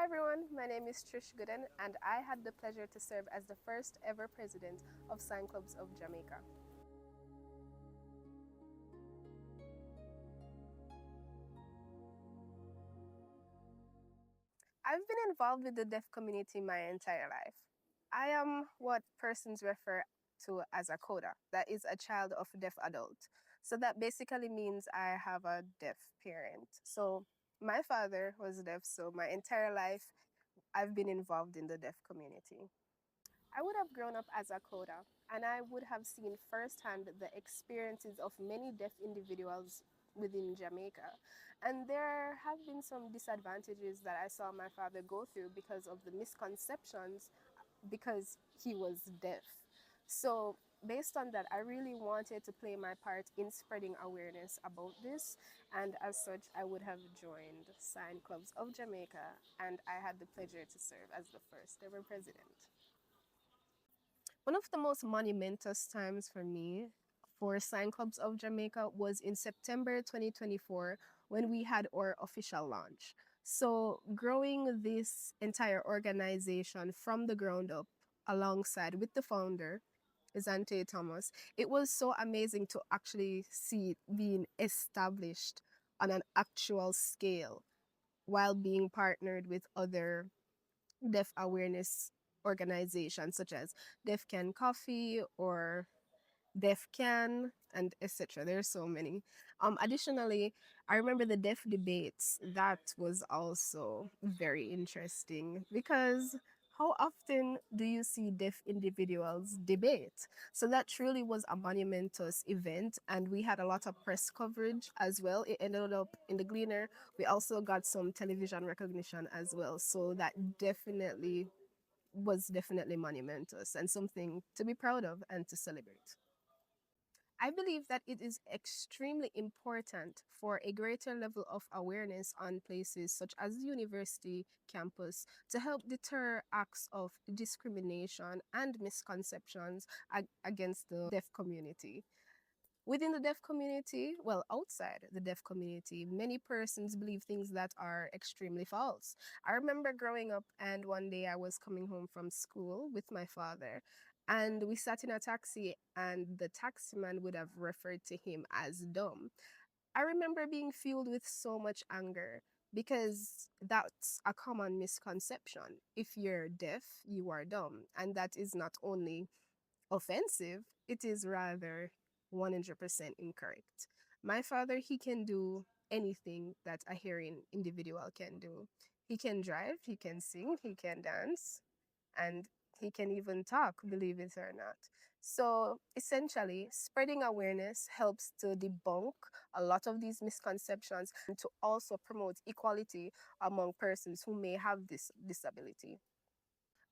Hi everyone, my name is Trish Gooden and I had the pleasure to serve as the first ever president of Sign Clubs of Jamaica. I've been involved with the deaf community my entire life. I am what persons refer to as a coda, that is a child of a deaf adult. So that basically means I have a deaf parent. So my father was deaf, so my entire life I've been involved in the deaf community. I would have grown up as a coder and I would have seen firsthand the experiences of many deaf individuals within Jamaica. And there have been some disadvantages that I saw my father go through because of the misconceptions because he was deaf. So, based on that, I really wanted to play my part in spreading awareness about this. And as such, I would have joined Sign Clubs of Jamaica and I had the pleasure to serve as the first ever president. One of the most monumentous times for me for Sign Clubs of Jamaica was in September 2024 when we had our official launch. So, growing this entire organization from the ground up alongside with the founder, Zante Thomas, it was so amazing to actually see it being established on an actual scale while being partnered with other deaf awareness organizations such as Deaf Can Coffee or Deaf Can and etc. There's so many. Additionally, I remember the deaf debates. That was also very interesting because how often do you see deaf individuals debate? So that truly was a monumentous event, and we had a lot of press coverage as well. It ended up in the Gleaner. We also got some television recognition as well. So that definitely was definitely monumentous and something to be proud of and to celebrate. I believe that it is extremely important for a greater level of awareness on places such as the university campus to help deter acts of discrimination and misconceptions against the deaf community. Within the deaf community, well, outside the deaf community, many persons believe things that are extremely false. I remember growing up, and one day I was coming home from school with my father, and we sat in a taxi, and the taximan would have referred to him as dumb. I remember being filled with so much anger because that's a common misconception. If you're deaf, you are dumb. And that is not only offensive, it is rather 100% incorrect. My father, he can do anything that a hearing individual can do. He can drive, he can sing, he can dance, and he can even talk, believe it or not. So essentially, spreading awareness helps to debunk a lot of these misconceptions and to also promote equality among persons who may have this disability.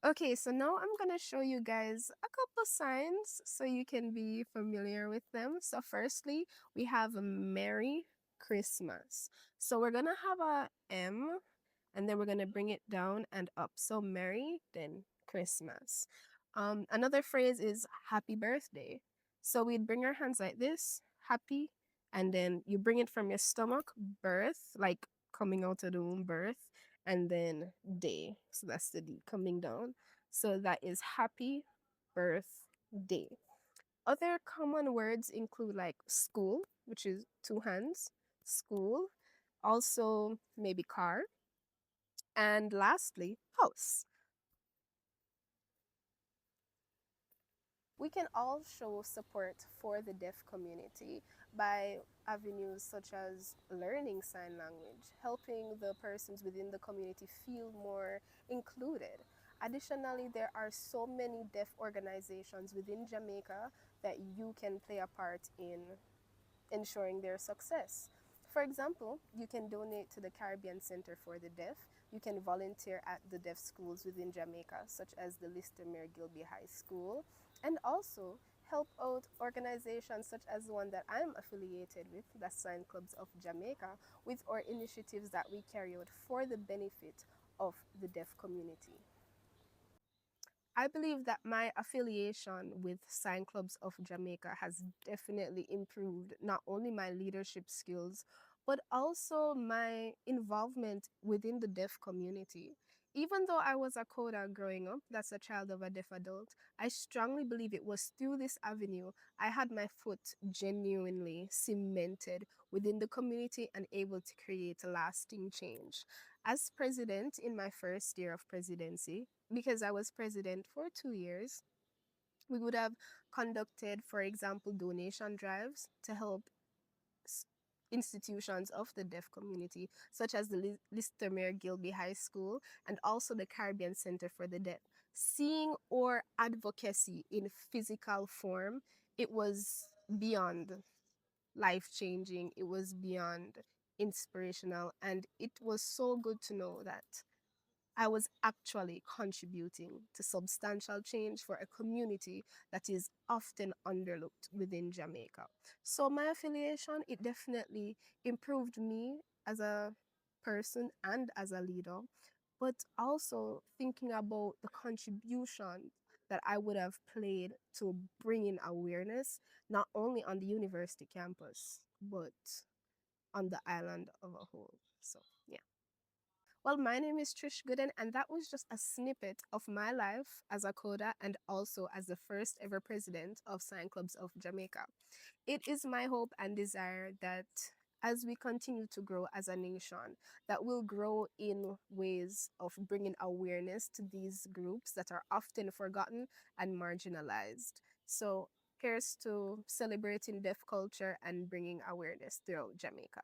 Okay, so now I'm gonna show you guys a couple signs so you can be familiar with them. So firstly, we have a Merry Christmas. So we're gonna have a M and then we're gonna bring it down and up. So Merry, then Christmas. Another phrase is Happy Birthday. So we'd bring our hands like this, happy, and then you bring it from your stomach, birth, like coming out of the womb, birth, and then day. So that's the D coming down. So that is happy birthday. Other common words include like school, which is two hands, school, also maybe car, and lastly, house. We can all show support for the deaf community by avenues such as learning sign language, helping the persons within the community feel more included. Additionally, there are so many deaf organizations within Jamaica that you can play a part in ensuring their success. For example, you can donate to the Caribbean Center for the Deaf. You can volunteer at the deaf schools within Jamaica, such as the Lister Mayor Gilby High School, and also help out organizations such as the one that I'm affiliated with, the Sign Clubs of Jamaica, with our initiatives that we carry out for the benefit of the deaf community. I believe that my affiliation with Sign Clubs of Jamaica has definitely improved not only my leadership skills, but also my involvement within the deaf community. even though I was a coder growing up, that's a child of a deaf adult, I strongly believe it was through this avenue I had my foot genuinely cemented within the community and able to create a lasting change. As president in my first year of presidency, because I was president for 2 years, we would have conducted, for example, donation drives to help s- institutions of the deaf community, such as the Listermere Gilby High School and also the Caribbean Center for the Deaf. Seeing our advocacy in physical form, it was beyond life changing, it was beyond inspirational, and it was so good to know that I was actually contributing to substantial change for a community that is often underlooked within Jamaica. So my affiliation, it definitely improved me as a person and as a leader, but also thinking about the contribution that I would have played to bringing awareness not only on the university campus, but on the island of a whole. So, yeah. Well, my name is Trish Gooden, and that was just a snippet of my life as a coder and also as the first ever president of Sign Clubs of Jamaica. It is my hope and desire that as we continue to grow as a nation, that we'll grow in ways of bringing awareness to these groups that are often forgotten and marginalized. So, here's to celebrating deaf culture and bringing awareness throughout Jamaica.